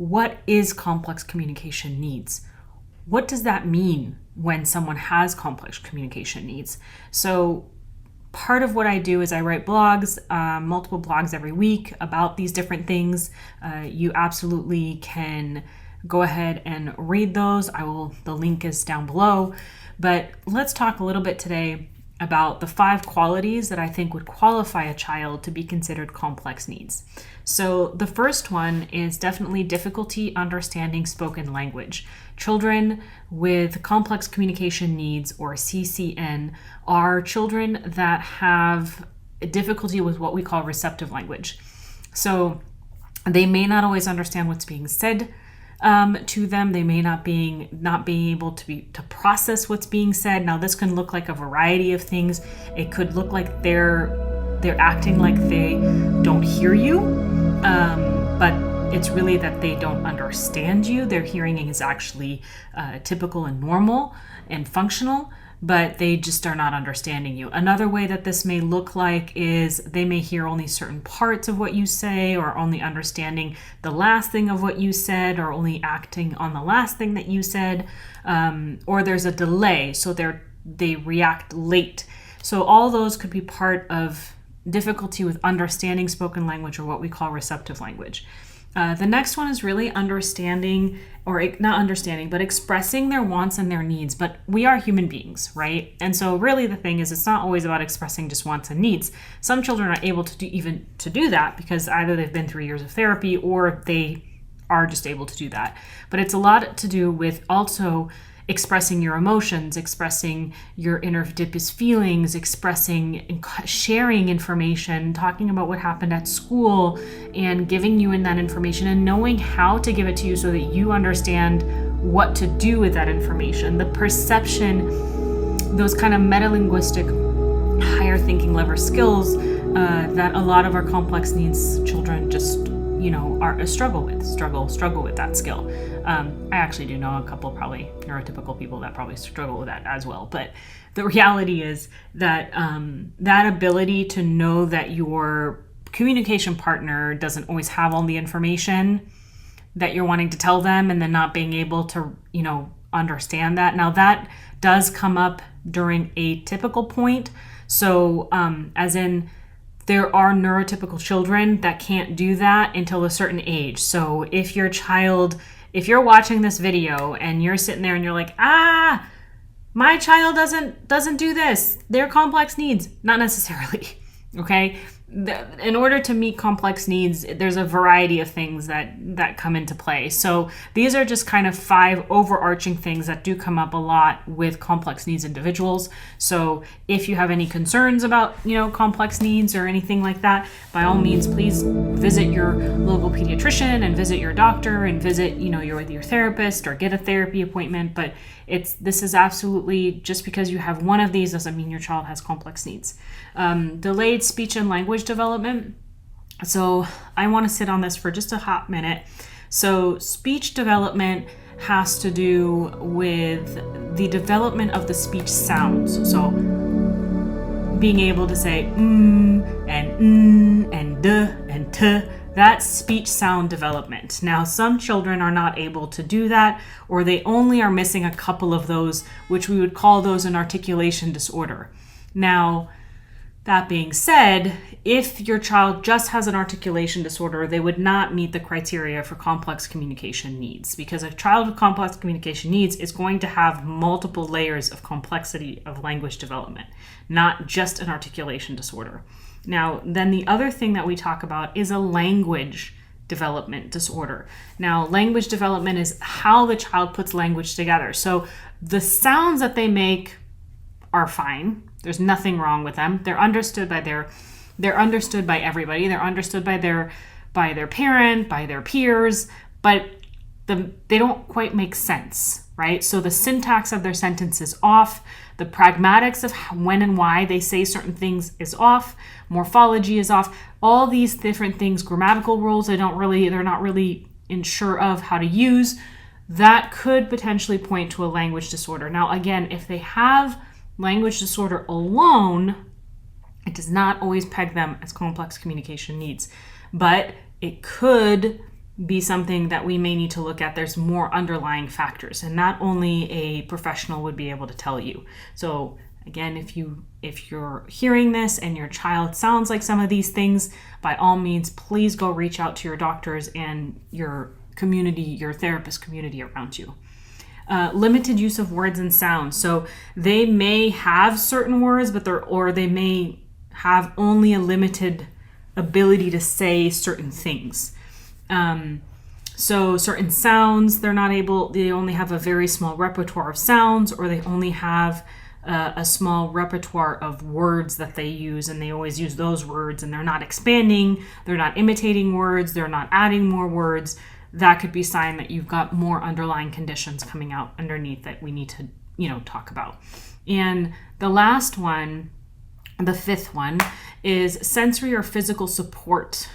what is complex communication needs? What does that mean when someone has complex communication needs? So part of what I do is I write blogs, multiple blogs every week about these different things. You absolutely can go ahead and read those. The link is down below. But let's talk a little bit today about the 5 qualities that I think would qualify a child to be considered complex needs. So the first one is definitely difficulty understanding spoken language. Children with complex communication needs, or CCN, are children that have difficulty with what we call receptive language. So they may not always understand what's being said to them. They may not be able to process what's being said. Now, this can look like a variety of things. It could look like they're acting like they don't hear you, but it's really that they don't understand you. Their hearing is actually typical and normal and functional, but they just are not understanding you. Another way that this may look like is they may hear only certain parts of what you say, or only understanding the last thing of what you said, or only acting on the last thing that you said, or there's a delay, so they react late. So all those could be part of difficulty with understanding spoken language, or what we call receptive language. The next one is really understanding, or not understanding, but expressing their wants and their needs. But we are human beings, right? And so really the thing is, it's not always about expressing just wants and needs. Some children are able to do that because either they've been through years of therapy, or they are just able to do that. But it's a lot to do with also expressing your emotions, expressing your inner deepest feelings, sharing information, talking about what happened at school, and giving you in that information, and knowing how to give it to you so that you understand what to do with that information. The perception, those kind of meta-linguistic, higher thinking level skills that a lot of our complex needs children just struggle with that skill. I actually do know a couple probably neurotypical people that probably struggle with that as well. But the reality is that that ability to know that your communication partner doesn't always have all the information that you're wanting to tell them, and then not being able to, understand that. Now that does come up during a typical point. So as in, there are neurotypical children that can't do that until a certain age. So if you're watching this video and you're sitting there and you're like, my child doesn't do this, they're complex needs. Not necessarily, okay? In order to meet complex needs, there's a variety of things that come into play. So these are just kind of 5 overarching things that do come up a lot with complex needs individuals. So if you have any concerns about, complex needs or anything like that, by all means, please visit your local pediatrician and visit your doctor and visit, your therapist, or get a therapy appointment. But this is absolutely, just because you have one of these doesn't mean your child has complex needs. Delayed speech and language development. So I want to sit on this for just a hot minute. So speech development has to do with the development of the speech sounds. So being able to say and duh and t. That's speech sound development. Now, some children are not able to do that, or they only are missing a couple of those, which we would call those an articulation disorder. Now, that being said, if your child just has an articulation disorder, they would not meet the criteria for complex communication needs, because a child with complex communication needs is going to have multiple layers of complexity of language development, not just an articulation disorder. Now, then the other thing that we talk about is a language development disorder. Now, language development is how the child puts language together. So the sounds that they make are fine. There's nothing wrong with them. They're understood by everybody. They're understood by their parent, by their peers, but they don't quite make sense, right? So the syntax of their sentence is off. The pragmatics of when and why they say certain things is off. Morphology is off. All these different things, grammatical rules, they're not really sure of how to use. That could potentially point to a language disorder. Now, again, if they have language disorder alone, it does not always peg them as complex communication needs, but it could be something that we may need to look at. There's more underlying factors, and not only a professional would be able to tell you. So again, if you're hearing this and your child sounds like some of these things, by all means, please go reach out to your doctors and your community, your therapist community around you. Limited use of words and sounds. So they may have certain words, but they may have only a limited ability to say certain things. So certain sounds, they only have a very small repertoire of sounds, or they only have a small repertoire of words that they use, and they always use those words, and they're not expanding, they're not imitating words, they're not adding more words. That could be a sign that you've got more underlying conditions coming out underneath that we need to, talk about. And the last one, the fifth one, is sensory or physical support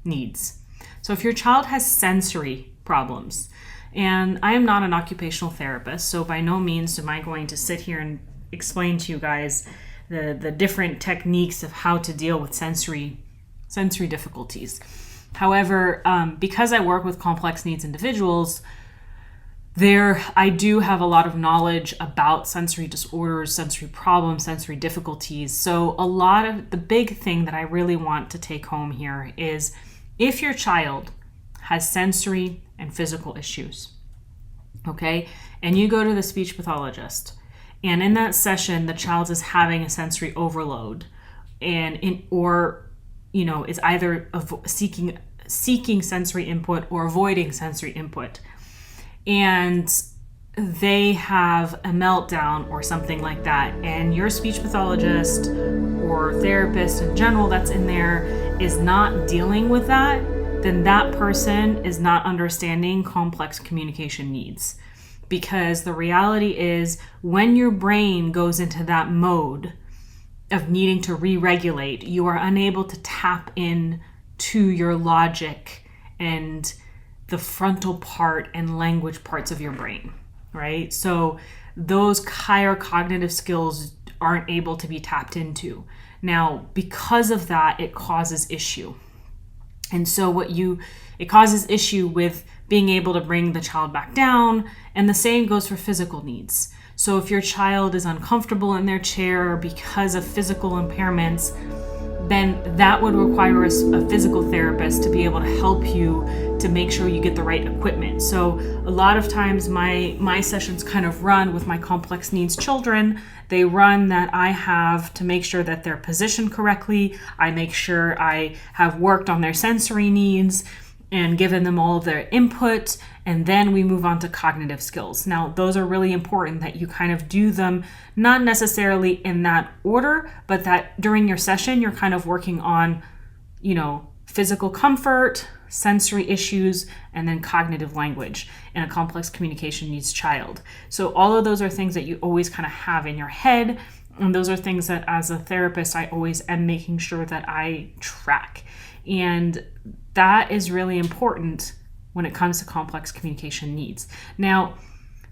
needs. So if your child has sensory problems, and I am not an occupational therapist, so by no means am I going to sit here and explain to you guys the different techniques of how to deal with sensory difficulties. However, because I work with complex needs individuals, I do have a lot of knowledge about sensory disorders, sensory problems, sensory difficulties. So a lot of the big thing that I really want to take home here is if your child has sensory and physical issues, okay, and you go to the speech pathologist, and in that session, the child is having a sensory overload, is either seeking sensory input or avoiding sensory input, and they have a meltdown or something like that, and your speech pathologist or therapist in general that's in there is not dealing with that, then that person is not understanding complex communication needs. Because the reality is, when your brain goes into that mode of needing to re-regulate, you are unable to tap in to your logic and the frontal part and language parts of your brain, right? So those higher cognitive skills aren't able to be tapped into. Now, because of that, it causes issue. And so it causes issue with being able to bring the child back down, and the same goes for physical needs. So if your child is uncomfortable in their chair because of physical impairments, then that would require a physical therapist to be able to help you to make sure you get the right equipment. So a lot of times my sessions kind of run with my complex needs children. They run that I have to make sure that they're positioned correctly. I make sure I have worked on their sensory needs and given them all of their input, and then we move on to cognitive skills. Now, those are really important that you kind of do them, not necessarily in that order, but that during your session, you're kind of working on, physical comfort, sensory issues, and then cognitive language in a complex communication needs child. So all of those are things that you always kind of have in your head, and those are things that as a therapist, I always am making sure that I track. And that is really important when it comes to complex communication needs. Now,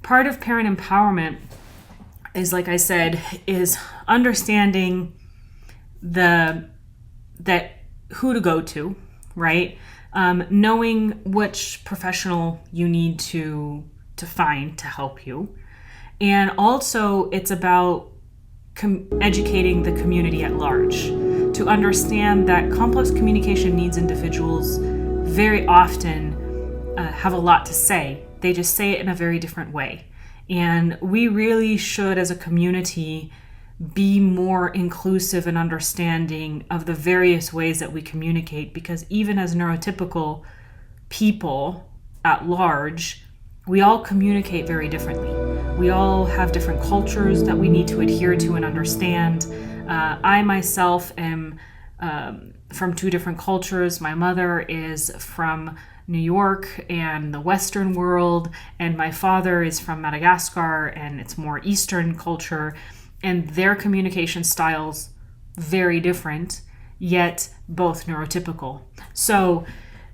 part of parent empowerment is, like I said, is understanding that who to go to, right? Knowing which professional you need to find to help you. And also it's about educating the community at large to understand that complex communication needs individuals very often have a lot to say. They just say it in a very different way. And we really should, as a community, be more inclusive and understanding of the various ways that we communicate, because even as neurotypical people at large, we all communicate very differently. We all have different cultures that we need to adhere to and understand. I myself am from two different cultures. My mother is from New York and the Western world, and my father is from Madagascar, and it's more Eastern culture, and their communication styles very different, yet both neurotypical. So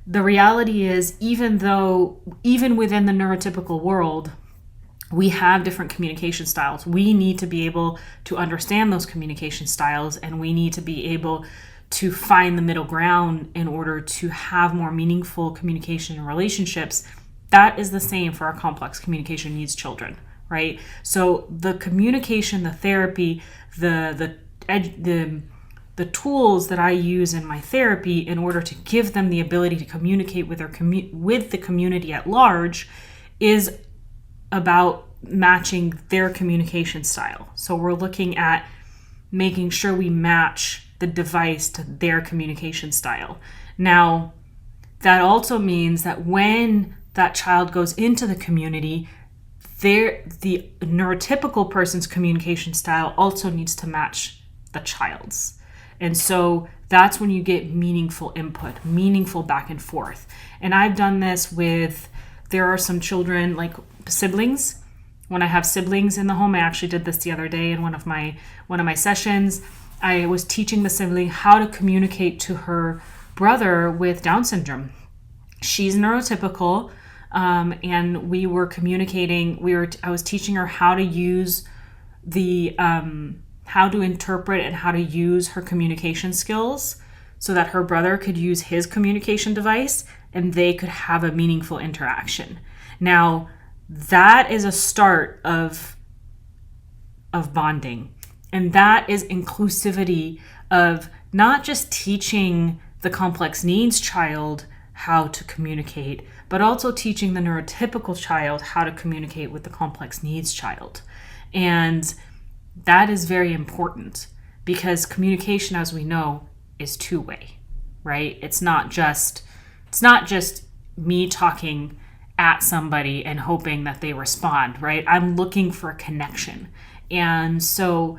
the reality is, even within the neurotypical world, we have different communication styles. We need to be able to understand those communication styles, and we need to be able to find the middle ground in order to have more meaningful communication and relationships. That is the same for our complex communication needs children, right? So the communication, the therapy, the tools that I use in my therapy in order to give them the ability to communicate with with the community at large is about matching their communication style. So we're looking at making sure we match the device to their communication style. Now, that also means that when that child goes into the community, the neurotypical person's communication style also needs to match the child's. And so that's when you get meaningful input, meaningful back and forth. And I've done this there are some children, like siblings. When I have siblings in the home, I actually did this the other day in one of my sessions. I was teaching the sibling how to communicate to her brother with Down syndrome. She's neurotypical, and we were communicating. I was teaching her how to use how to interpret and how to use her communication skills so that her brother could use his communication device and they could have a meaningful interaction. Now, that is a start of bonding. And that is inclusivity of not just teaching the complex needs child how to communicate, but also teaching the neurotypical child how to communicate with the complex needs child. And that is very important because communication, as we know, is two-way, right? It's not just me talking at somebody and hoping that they respond, right? I'm looking for a connection. And so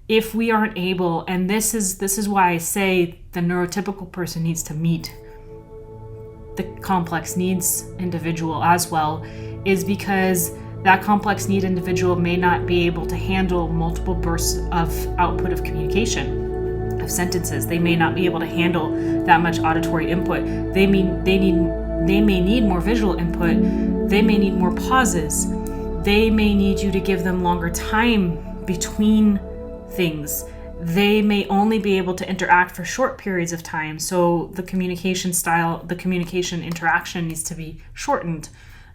if we aren't able, and this is why I say the neurotypical person needs to meet the complex needs individual as well, is because that complex need individual may not be able to handle multiple bursts of output of communication, of sentences. They may not be able to handle that much auditory input. They may need more visual input. They may need more pauses. They may need you to give them longer time between things. They may only be able to interact for short periods of time. So the communication style, the communication interaction needs to be shortened.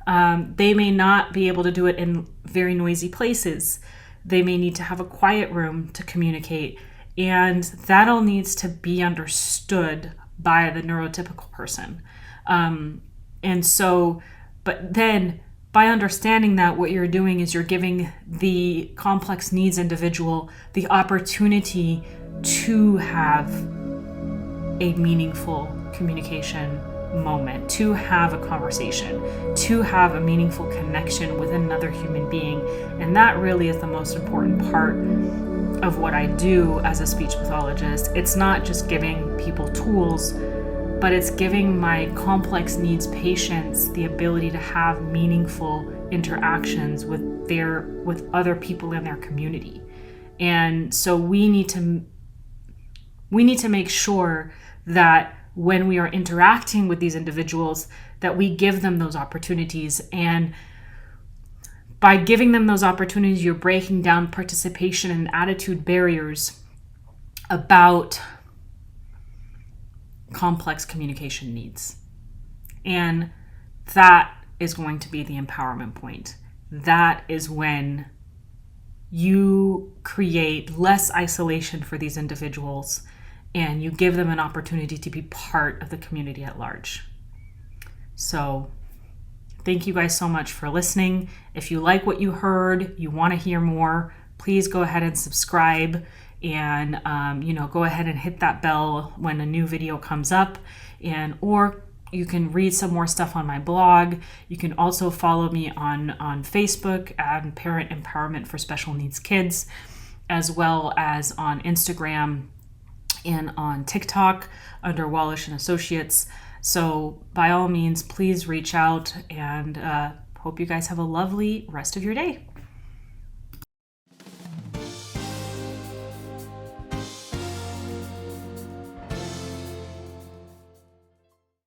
They may not be able to do it in very noisy places. They may need to have a quiet room to communicate. And that all needs to be understood by the neurotypical person. And so, but then by understanding that, what you're doing is you're giving the complex needs individual the opportunity to have a meaningful communication moment, to have a conversation, to have a meaningful connection with another human being. And that really is the most important part of what I do as a speech pathologist. It's not just giving people tools, but it's giving my complex needs patients the ability to have meaningful interactions with other people in their community. And so we need to make sure that when we are interacting with these individuals, that we give them those opportunities. And by giving them those opportunities, you're breaking down participation and attitude barriers about complex communication needs. And that is going to be the empowerment point. That is when you create less isolation for these individuals and you give them an opportunity to be part of the community at large. So thank you guys so much for listening. If you like what you heard, you want to hear more, please go ahead and subscribe and go ahead and hit that bell when a new video comes up, or you can read some more stuff on my blog. You can also follow me on Facebook at Parent Empowerment for Special Needs Kids, as well as on Instagram and on TikTok under Wallish and Associates. So by all means, please reach out, and hope you guys have a lovely rest of your day.